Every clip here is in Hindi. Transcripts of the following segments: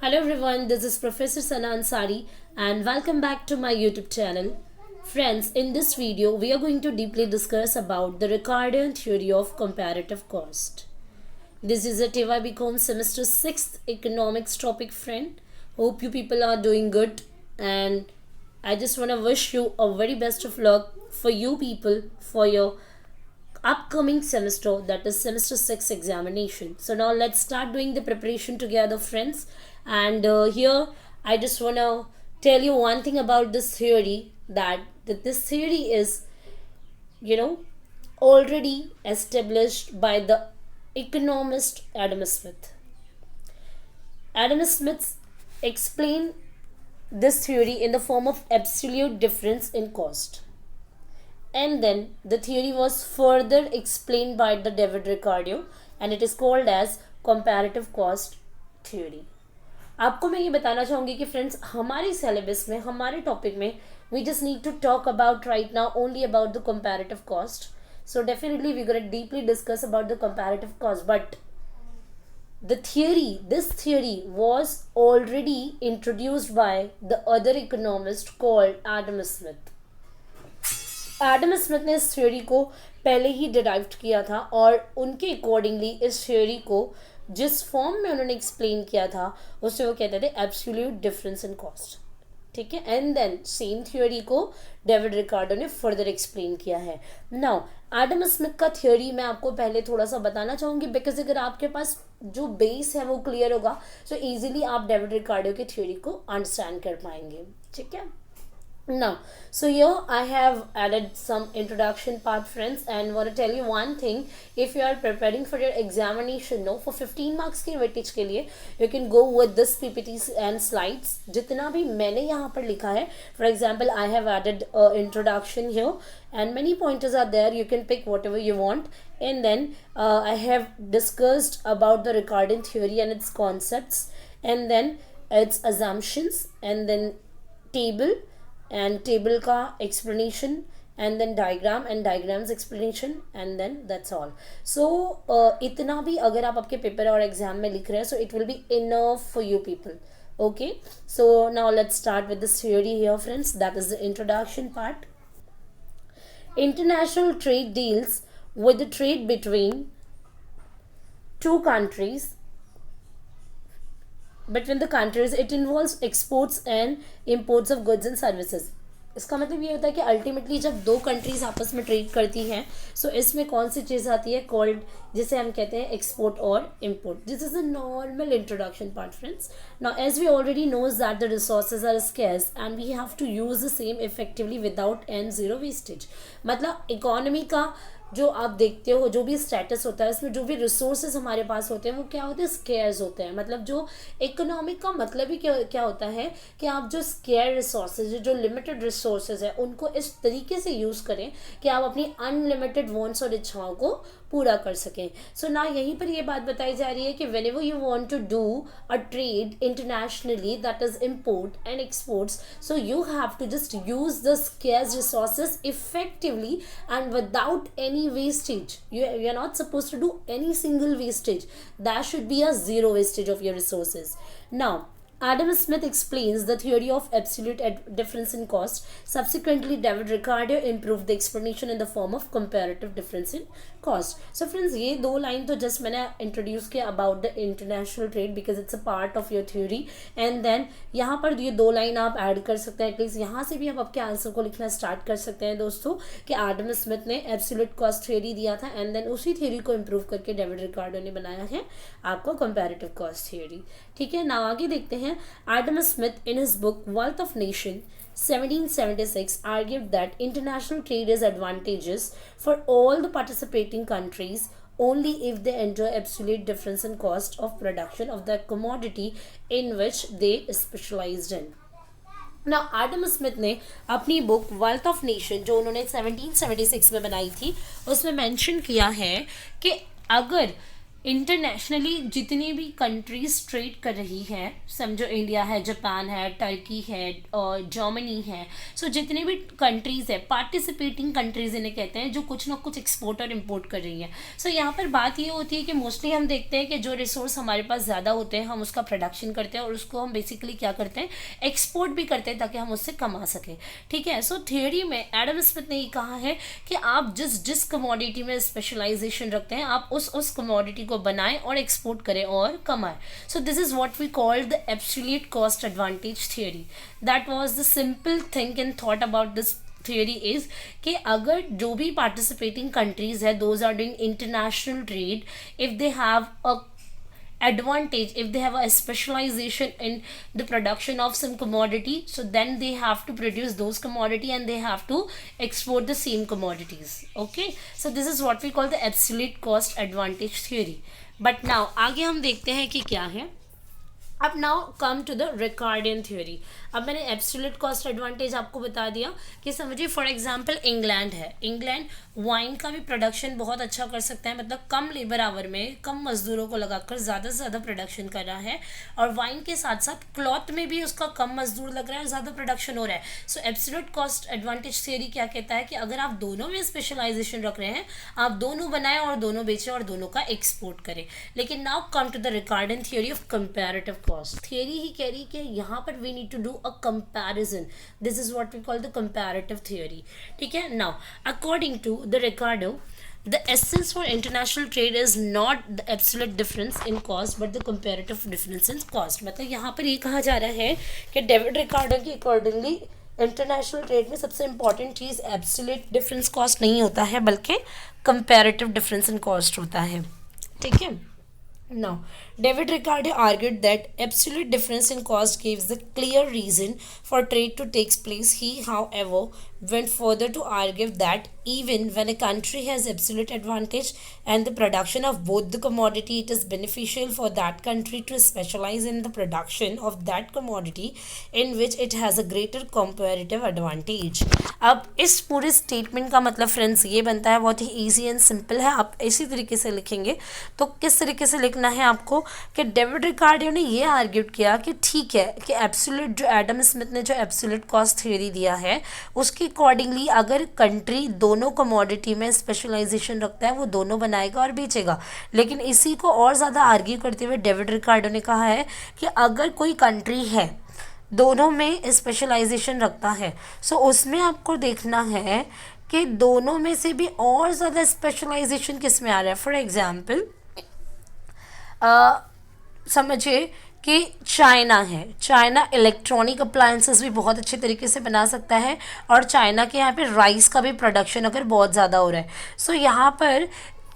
Hello everyone, this is Professor Sana Ansari and welcome back to my YouTube channel. Friends, in this video we are going to deeply discuss about the Ricardian theory of comparative cost. This is a TYBCom semester 6th economics topic, friend. Hope you people are doing good and I just want to wish you a very best of luck for you people for your upcoming semester, that is semester 6 examination. So now let's start doing the preparation together, friends. And here I just want to tell you one thing about this theory, that this theory is you know already established by the economist Adam Smith. Adam Smith explained this theory in the form of absolute difference in cost, and then the theory was further explained by the David Ricardo and it is called as comparative cost theory. आपको मैं ये बताना चाहूँगी कि फ्रेंड्स हमारे सिलेबस में हमारे टॉपिक में we just need to talk about right now only about the comparative cost. So definitely we're going to deeply discuss about the comparative cost, but this theory was already introduced by the other economist called Adam Smith. Adam Smith ने इस थ्योरी को पहले ही डिराइव किया था और उनके अकॉर्डिंगली इस थ्योरी को जिस फॉर्म में उन्होंने एक्सप्लेन किया था उसे वो कहते थे एब्सोल्यूट डिफरेंस इन कॉस्ट. ठीक है, एंड देन सेम थ्योरी को डेविड रिकार्डो ने फर्दर एक्सप्लेन किया है. नाउ एडम स्मिथ का थ्योरी मैं आपको पहले थोड़ा सा बताना चाहूँगी बिकॉज अगर आपके पास जो बेस है वो क्लियर होगा सो इजीली आप डेविड रिकार्डो की थ्योरी को अंडरस्टैंड कर पाएंगे. ठीक है. Now, so here I have added some introduction part, friends, and want to tell you one thing. If you are preparing for your examination, no, for 15 marks के weightage के लिए you can go with this PPTs and slides. जितना भी मैंने यहाँ पर लिखा है, for example, I have added introduction here and many pointers are there. You can pick whatever you want. And then I have discussed about the Ricardian theory and its concepts, and then its assumptions, and then table and table का explanation, and then diagram and diagrams explanation, and then that's all. So इतना भी अगर आप आपके पेपर और एग्जाम में लिख रहे हैं so it will be enough for you people. Okay, so now let's start with this theory here, friends. That is the introduction part. International trade deals with the trade between two countries. Between the countries, it involves exports and imports of goods and services. इसका मतलब ये होता है कि अल्टीमेटली जब दो कंट्रीज आपस में ट्रेड करती हैं सो इसमें कौन सी चीज़ आती है कॉल्ड जिसे हम कहते हैं एक्सपोर्ट और import. This is a normal introduction part, friends. Now as we already knows that the resources are scarce and we have to use the same effectively without and zero wastage. मतलब इकोनॉमी का जो आप देखते हो जो भी स्टेटस होता है इसमें जो भी रिसोर्सेज हमारे पास होते हैं वो क्या होते हैं स्केयर्स होते हैं. मतलब जो इकोनॉमिक का मतलब ही क्या होता है कि आप जो स्केयर रिसोर्सेज जो लिमिटेड रिसोर्सेज है उनको इस तरीके से यूज़ करें कि आप अपनी अनलिमिटेड वांट्स और इच्छाओं को पूरा कर सकें. सो ना यहीं पर ये बात बताई जा रही है कि whenever you want to do a trade internationally that is import and exports so you have to just use the scarce resources effectively and without any wastage. You are not supposed to do any single wastage. That should be a zero wastage of your resources. Now Adam Smith explains the theory of absolute difference in cost. Subsequently, David Ricardo improved the explanation in the form of comparative difference in cost. So friends, ये दो लाइन तो जस्ट मैंने इंट्रोड्यूस किया about the international trade because it's a part of your theory. And then यहाँ पर ये दो लाइन आप ऐड कर सकते हैं. एटलीस्ट यहाँ से भी आप आपके आंसर को लिखना स्टार्ट कर सकते हैं दोस्तों कि एडम स्मिथ ने एब्सोल्यूट कॉस्ट थ्योरी दिया था एंड देन उसी थ्योरी को इम्प्रूव करके डेविड रिकार्डो ने बनाया है आपको कंपैरेटिव कॉस्ट थ्योरी. ठीक है, ना आगे देखते हैं. Adam Smith, in his book Wealth of Nation 1776, argued that international trade is advantageous for all the participating countries only if they enjoy absolute difference in cost of production of the commodity in which they specialized in. Now, Adam Smith ने अपनी बुक Wealth of Nation जो उन्होंने 1776 में बनाई थी उसमें मेंशन किया है कि अगर इंटरनेशनली जितनी भी कंट्रीज ट्रेड कर रही हैं, समझो इंडिया है, जापान है, टर्की है और जर्मनी है, सो जितने भी कंट्रीज है, पार्टिसिपेटिंग कंट्रीज इन्हें कहते हैं, जो कुछ ना कुछ एक्सपोर्ट और इम्पोर्ट कर रही हैं। सो यहाँ पर बात ये होती है कि मोस्टली हम देखते हैं कि जो रिसोर्स हमारे पास ज़्यादा होते हैं हम उसका प्रोडक्शन करते हैं और उसको हम बेसिकली क्या करते हैं, एक्सपोर्ट भी करते हैं ताकि हम उससे कमा सकें। ठीक है, सो थियोरी में एडम स्मिथ ने ये कहा है कि आप जिस कमोडिटी में स्पेशलाइजेशन रखते हैं आप उस कमोडिटी को बनाएं और एक्सपोर्ट करें और कमाएं। So this is what we call the absolute cost advantage theory. That was the simple think and thought about this theory is कि अगर जो भी पार्टिसिपेटिंग कंट्रीज है, those are doing international trade, if they have a advantage, if they have a specialization in the production of some commodity, so then they have to produce those commodity and they have to export the same commodities. Okay, so this is what we call the absolute cost advantage theory. But now आगे हम देखते हैं कि क्या है। अब now come to the Ricardian theory. अब मैंने एब्सोल्यूट कॉस्ट एडवांटेज आपको बता दिया कि समझिए फॉर एग्जांपल इंग्लैंड है, इंग्लैंड वाइन का भी प्रोडक्शन बहुत अच्छा कर सकता है, मतलब कम लेबर आवर में कम मजदूरों को लगाकर ज़्यादा से ज़्यादा प्रोडक्शन कर रहा है, और वाइन के साथ साथ क्लॉथ में भी उसका कम मजदूर लग रहा है और ज़्यादा प्रोडक्शन हो रहा है। सो एब्सोल्यूट कॉस्ट एडवांटेज थ्योरी क्या कहता है कि अगर आप दोनों में स्पेशलाइजेशन रख रहे हैं, आप दोनों बनाएं और दोनों बेचें और दोनों का एक्सपोर्ट करें। लेकिन now come to the Ricardian theory of comparative cost. Theory ही कह रही कि यहाँ पर we need to do a comparison, this is what we call the comparative theory. ठीक है, now according to the Ricardo, the essence for international trade is not the absolute difference in cost but the comparative difference in cost। मतलब यहाँ पर ये कहा जा रहा है कि डेविड रिकार्डो के अकॉर्डिंगली इंटरनेशनल ट्रेड में सबसे इंपॉर्टेंट चीज़ एब्सोल्यूट डिफरेंस कॉस्ट नहीं होता है बल्कि कंपैरेटिव डिफरेंस इन कॉस्ट होता है। ठीक है, now David Ricardo argued that absolute difference in cost gives the clear reason for trade to take place. He however went further to argue that even when a country has absolute advantage and the production of both the commodity, it is beneficial for that country to specialize in the production of that commodity in which it has a greater comparative advantage। अब इस पूरे स्टेटमेंट का मतलब फ्रेंड्स ये बनता है, बहुत ही ईजी एंड सिंपल है, आप इसी तरीके से लिखेंगे। तो किस तरीके से लिखना है आपको कि डेविड रिकार्डो ने ये आर्ग्यूड किया कि ठीक है कि एब्सोल्यूट, जो एडम स्मिथ ने जो एब्सोल्यूट कॉस्ट थ्योरी दिया है उसके अकॉर्डिंगली अगर कंट्री दोनों कमोडिटी में स्पेशलाइजेशन रखता है वो दोनों बनाएगा और बेचेगा। लेकिन इसी को और ज़्यादा आर्ग्यू करते हुए डेविड रिकार्डो ने कहा है कि अगर कोई कंट्री है दोनों में स्पेशलाइजेशन रखता है, सो उसमें आपको देखना है कि दोनों में से भी और ज़्यादा स्पेशलाइजेशन किस में आ रहा है। फॉर एग्जाम्पल समझिए कि चाइना है, चाइना इलेक्ट्रॉनिक अप्लायंसेस भी बहुत अच्छे तरीके से बना सकता है और चाइना के यहाँ पे राइस का भी प्रोडक्शन अगर बहुत ज़्यादा हो रहा है, सो यहाँ पर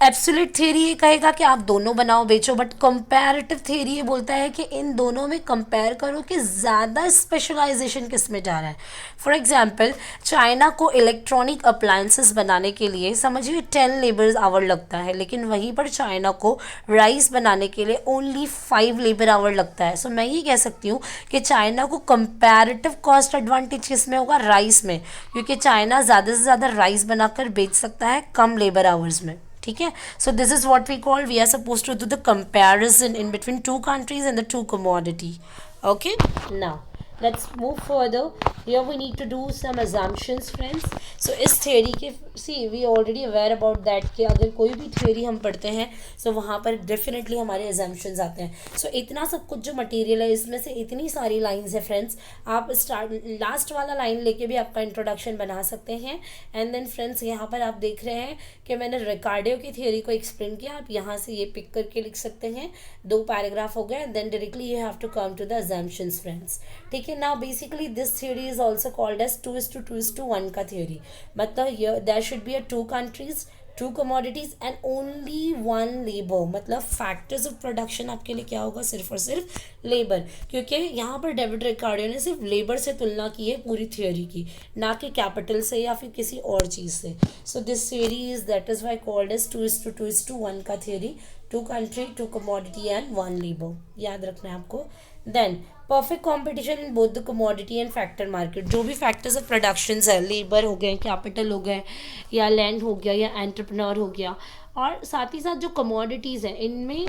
एब्सोल्यूट थ्योरी ये कहेगा कि आप दोनों बनाओ बेचो, बट कंपैरेटिव थ्योरी ये बोलता है कि इन दोनों में कंपेयर करो कि ज़्यादा स्पेशलाइजेशन किस में जा रहा है। फॉर एग्जांपल चाइना को इलेक्ट्रॉनिक अप्लायंसेस बनाने के लिए समझिए 10 लेबर आवर लगता है, लेकिन वहीं पर चाइना को राइस बनाने के लिए ओनली 5 लेबर आवर लगता है। सो मैं ये कह सकती हूँ कि चाइना को कंपैरेटिव कॉस्ट एडवांटेज किस में होगा, राइस में, क्योंकि चाइना ज़्यादा से ज़्यादा राइस बनाकर बेच सकता है कम लेबर आवर्स में। ठीक है, so this is what we call, we are suppose to do the comparison in between two countries and the two commodity. Okay, now let's move further. Here we need to do some assumptions friends. So इस theory के see we already aware about that कि अगर कोई भी theory हम पढ़ते हैं so वहाँ पर definitely हमारे assumptions आते हैं। So इतना सब कुछ जो material है इसमें से इतनी सारी lines है friends, आप start last वाला line लेके भी आपका introduction बना सकते हैं। And then friends यहाँ पर आप देख रहे हैं कि मैंने रिकार्डो की theory को explain किया, आप यहाँ से ये pick करके लिख सकते हैं, 2 पैराग्राफ हो गए, then directly you have to come to the assumptions friends। ठीक है, now basically this theory is also called as 2:2:1 का theory। मतलब there should be a 2 countries, 2 commodities and only 1 labor। मतलब factors of production आपके लिए क्या होगा, सिर्फ और सिर्फ लेबर, क्योंकि यहाँ पर डेविड रिकार्डो ने सिर्फ लेबर से तुलना की है पूरी थियोरी की, ना कि कैपिटल से या फिर किसी और चीज़ से। So this theory is that is why called as 2:2:1 का theory. 2 country, 2 commodity and 1 labor, याद रखना है आपको. Then perfect competition in both the commodity and factor market. जो भी फैक्टर्स ऑफ प्रोडक्शन है, लेबर हो गए, कैपिटल हो गए, या लैंड हो गया, या एंटरप्रेन्योर हो गया, और साथ ही साथ जो कमोडिटीज़ हैं इनमें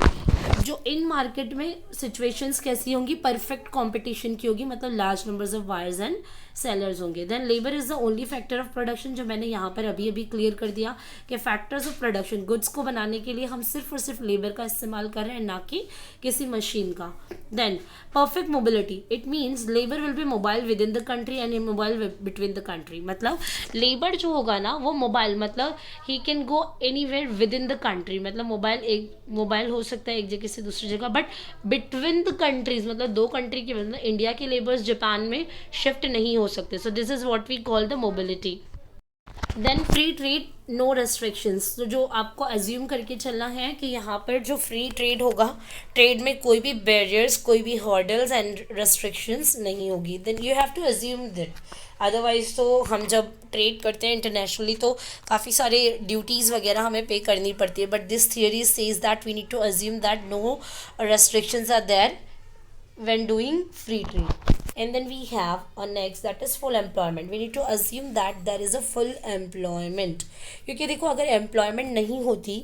जो इन मार्केट में सिचुएशंस कैसी होंगी, परफेक्ट कंपटीशन की होगी, मतलब large numbers of buyers and sellers होंगे. Then labour is the only factor of production, जो मैंने यहाँ पर अभी अभी क्लियर कर दिया कि फैक्टर्स ऑफ प्रोडक्शन, गुड्स को बनाने के लिए हम सिर्फ और सिर्फ लेबर का इस्तेमाल कर रहे हैं, ना कि किसी मशीन का. Then perfect mobility, it means labour will be mobile within the country and mobile between the country. मतलब लेबर जो होगा ना वो मोबाइल, मतलब he can go anywhere within the country, मतलब मोबाइल हो सकता है एक जगह से दूसरी जगह, बट बिटवीन द कंट्रीज, मतलब दो कंट्री के, मतलब इंडिया के लेबर्स जापान में शिफ्ट नहीं हो सकते. So this is what we call the mobility. Then free trade, no restrictions. तो जो आपको अज्यूम करके चलना है कि यहाँ पर जो फ्री ट्रेड होगा, ट्रेड में कोई भी बैरियर्स, कोई भी हर्डल्स एंड रेस्ट्रिक्शंस नहीं होगी. Then you have to assume that. Otherwise तो हम जब ट्रेड करते हैं इंटरनेशनली तो काफ़ी सारे ड्यूटीज़ वगैरह हमें पे करनी पड़ती है, but this theory says that we need to assume that no restrictions are there when doing free trade. And then we have a next, that is full employment. We need to assume that there is a full employment, क्योंकि देखो अगर एम्प्लॉयमेंट नहीं होती,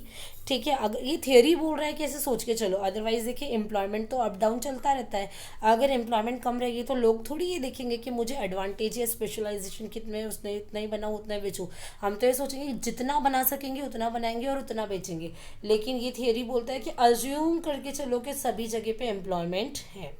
ठीक है, अगर ये थियोरी बोल रहा है कि ऐसे सोच के चलो, अदरवाइज देखिए एम्प्लॉयमेंट तो अप डाउन चलता रहता है. अगर एम्प्लॉयमेंट कम रहेगी तो लोग थोड़ी ये देखेंगे कि मुझे एडवांटेज या स्पेशलाइजेशन कितने, उसने इतना ही बना उतना ही बेचूँ. हम तो ये सोचेंगे कि जितना बना सकेंगे उतना बनाएंगे और उतना बेचेंगे. लेकिन ये थियोरी बोलता है कि अज्यूम करके चलो कि सभी जगह पे एम्प्लॉयमेंट है.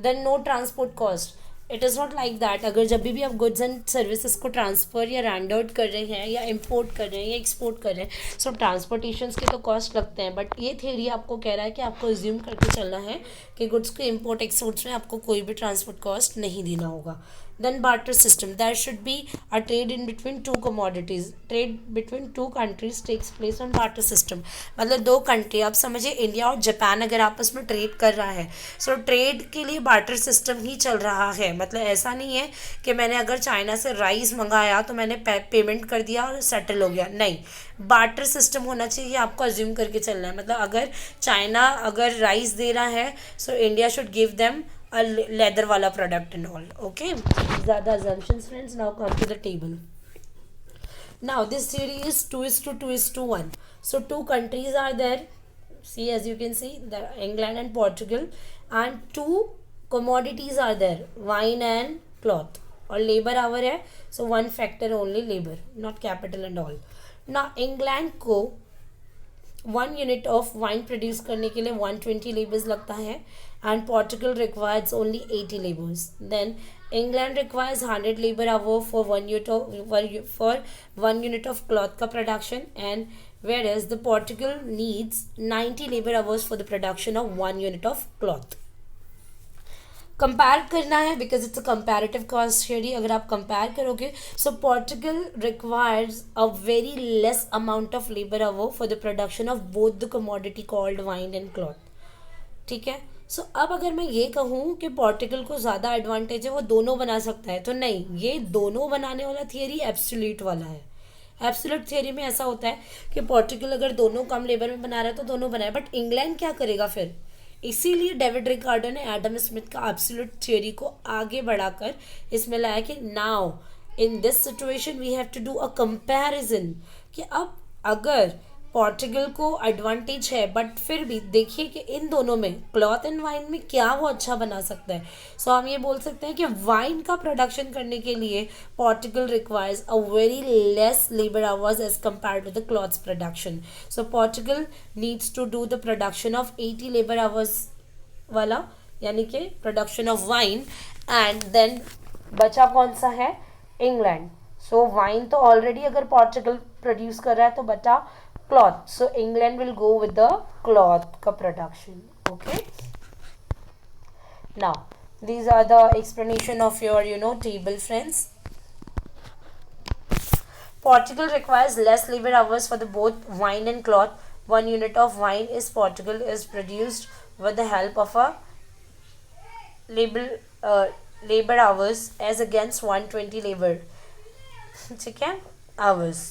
Then no transport cost. It is not like that. अगर जब भी आप गुड्स एंड सर्विसेज को ट्रांसफ़र या रैंड आउट कर रहे हैं, या इम्पोर्ट कर रहे हैं, या एक्सपोर्ट कर रहे हैं, सो ट्रांसपोर्टेशन के तो कॉस्ट लगते हैं. बट ये थियरी आपको कह रहा है कि आपको एज्यूम करके चलना है कि गुड्स को इम्पोर्ट एक्सपोर्ट्स में आपको कोई भी ट्रांसपोर्ट कॉस्ट नहीं देना होगा. Then barter system, there should be a trade in between two commodities. Trade between two countries takes place on barter system. मतलब दो कंट्री, आप समझिए इंडिया और जापान अगर आपस में ट्रेड कर रहा है, सो ट्रेड के लिए बार्टर सिस्टम ही चल रहा है. मतलब ऐसा नहीं है कि मैंने अगर चाइना से राइस मंगाया तो मैंने पेमेंट कर दिया और सेटल हो गया. नहीं, बार्टर सिस्टम होना चाहिए, आपको अज्यूम करके चलना है. मतलब अगर चाइना अगर राइस दे रहा है, so India should give them a leather wala product and all. Okay, these are the assumptions, friends. Now come to the table. Now this theory is 2 is to 2 is to 1. So two countries are there. See, as you can see, the England and Portugal, and two commodities are there, wine and cloth. और labor hour है, so one factor only labor, not capital and all. Now England को 1 यूनिट ऑफ वाइन प्रोड्यूस करने के लिए 120 लेबर्स लगता है, and Portugal requires only 80 labours. Then England requires 100 labour hour for 1 unit of cloth का production, and whereas the Portugal needs 90 labour hours for the production of 1 unit of cloth. Compare करना है because it's a comparative cost theory. अगर आप कंपेयर करोगे, so Portugal requires a very less amount of labour hour for the production of both the commodity called wine and cloth. ठीक है, सो अब अगर मैं ये कहूँ कि पोर्टुगल को ज़्यादा एडवांटेज है, वो दोनों बना सकता है, तो नहीं, ये दोनों बनाने वाला थियरी एब्सोल्यूट वाला है. एब्सोल्यूट थियरी में ऐसा होता है कि पोर्टुगल अगर दोनों कम लेबर में बना रहा है तो दोनों बनाए, बट इंग्लैंड क्या करेगा फिर. इसीलिए डेविड रिकार्डो ने एडम स्मिथ का एब्सोल्यूट थ्योरी को आगे बढ़ाकर इसमें लाया कि now in this situation we have to do a comparison, कि अब अगर पोर्टुगल को एडवांटेज है, बट फिर भी देखिए कि इन दोनों में क्लॉथ एंड वाइन में क्या वो अच्छा बना सकता है. सो हम ये बोल सकते हैं कि वाइन का प्रोडक्शन करने के लिए Portugal requires a very less labour hours as compare to the cloths production. So Portugal needs to do the production of 80 labour hours वाला, यानी कि production of wine, and then बचा कौन सा है, इंग्लैंड. सो वाइन तो ऑलरेडी अगर पोर्टुगल प्रोड्यूस कर रहा है तो बचा cloth, so England will go with the cloth ka production. Okay, now these are the explanation of your table, friends. Portugal requires less labor hours for the both wine and cloth. 1 unit of wine is Portugal is produced with the help of a labor hours as against 120 labor, ठीक है, hours.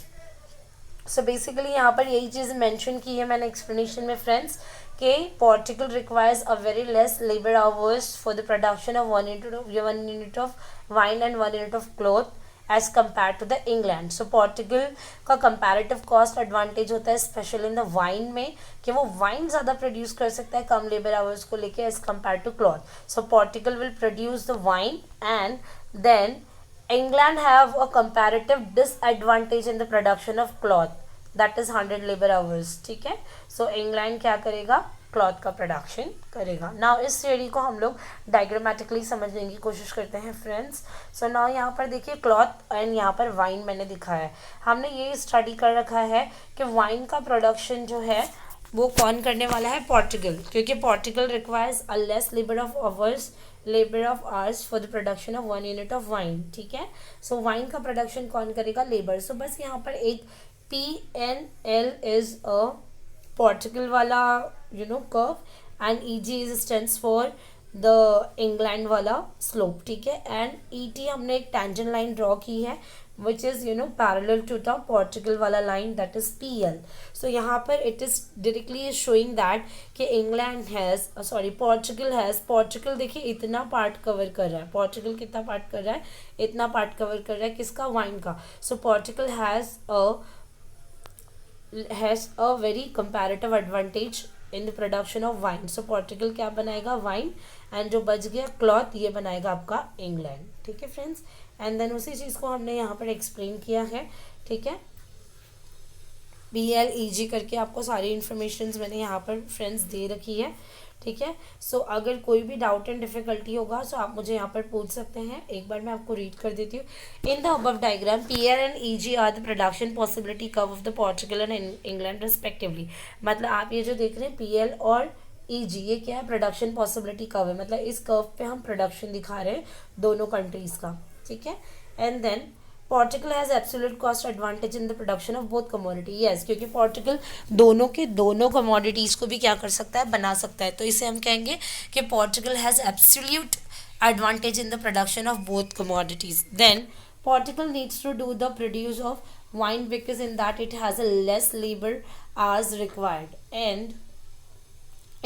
सो बेसिकली यहाँ पर यही चीज़ मेंशन की है मैंने एक्सप्लेनेशन में फ्रेंड्स, कि Portugal requires a very less labor hours for the production of 1 unit of wine and 1 unit of cloth as compared to the England. So Portugal का comparative cost advantage होता है स्पेशल इन द वाइन में, कि वो वाइन ज़्यादा प्रोड्यूस कर सकता है कम लेबर आवर्स को लेके as compare to cloth. So Portugal will produce the wine and then England have a comparative disadvantage in the production of cloth, that is 100 labor hours. ठीक है, सो इंग्लैंड क्या करेगा, क्लॉथ का प्रोडक्शन करेगा. नाउ इस थ्योरी को हम लोग डायग्रामेटिकली समझने की कोशिश करते हैं फ्रेंड्स. सो नाउ यहाँ पर देखिए क्लॉथ एंड यहाँ पर वाइन मैंने दिखाया है. हमने ये स्टडी कर रखा है कि वाइन का प्रोडक्शन जो है वो कौन करने वाला है, पोर्टुगल, क्योंकि Portugal requires a less labour of hours for the production of 1 unit of wine. ठीक है, सो वाइन का प्रोडक्शन कौन करेगा, लेबर. सो बस यहाँ पर एक PNL इज अ पोर्टुगल वाला curve and EG is stands for the England वाला स्लोप. ठीक है, एंड ET हमने एक टेंजेंट लाइन ड्रॉ की है which is parallel to the Portugal वाला line, that is PL. So यहाँ पर it is directly showing that कि England has Portugal देखिए इतना पार्ट कवर कर रहा है. Portugal कितना पार्ट कर रहा है, इतना पार्ट कवर कर रहा है किसका, वाइन का. So Portugal has a very comparative advantage in the production of wine. So Portugal क्या बनाएगा, वाइन, एंड जो बच गया क्लॉथ ये बनाएगा आपका इंग्लैंड. ठीक है फ्रेंड्स, एंड देन उसी चीज़ को हमने यहाँ पर एक्सप्लेन किया है. ठीक है, PLEG करके आपको सारी इन्फॉर्मेशन मैंने यहाँ पर फ्रेंड्स दे रखी है. ठीक है, सो अगर कोई भी डाउट एंड डिफिकल्टी होगा तो आप मुझे यहाँ पर पूछ सकते हैं. एक बार मैं आपको रीड कर देती हूँ. In the above diagram PL and EG are the production possibility curve of the Portugal and England respectively. मतलब आप ये जो देख रहे हैं PL और EG, ये क्या है, प्रोडक्शन पॉसिबिलिटी कर्व है. मतलब इस कर्व पे हम प्रोडक्शन दिखा रहे हैं दोनों कंट्रीज़ का. ठीक है, and then Portugal has absolute cost advantage in the production of both commodity. Yes, क्योंकि Portugal दोनों के दोनों commodities को भी क्या कर सकता है, बना सकता है. तो इसे हम कहेंगे कि Portugal has absolute advantage in the production of both commodities. Then Portugal needs to do the produce of wine because in that it has a less labor hours required, and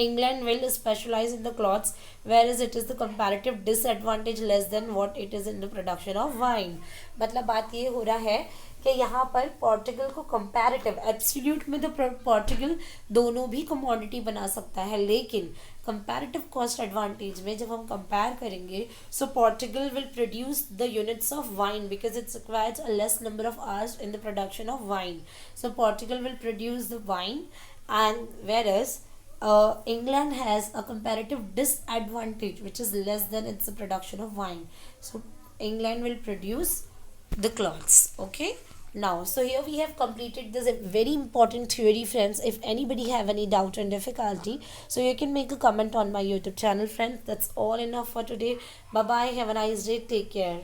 England will specialize in the cloths, whereas it is the comparative disadvantage less than what it is in the production of wine. मतलब बात ये हो रहा है कि यहाँ पर पोर्टुगल को कंपैरेटिव, एब्सोल्यूट में तो पोर्टुगल दोनों भी कमोडिटी बना सकता है, लेकिन कंपैरेटिव कॉस्ट एडवांटेज में जब हम कंपेयर करेंगे, so Portugal will produce the units of wine because it's requires a less number of hours in the production of wine. So Portugal will produce the wine, and whereas England has a comparative disadvantage which is less than its production of wine. So England will produce the cloths. Okay, now so here we have completed this very important theory friends. If anybody have any doubt and difficulty, so you can make a comment on my YouTube channel friends. That's all enough for today. Bye bye, have a nice day, take care.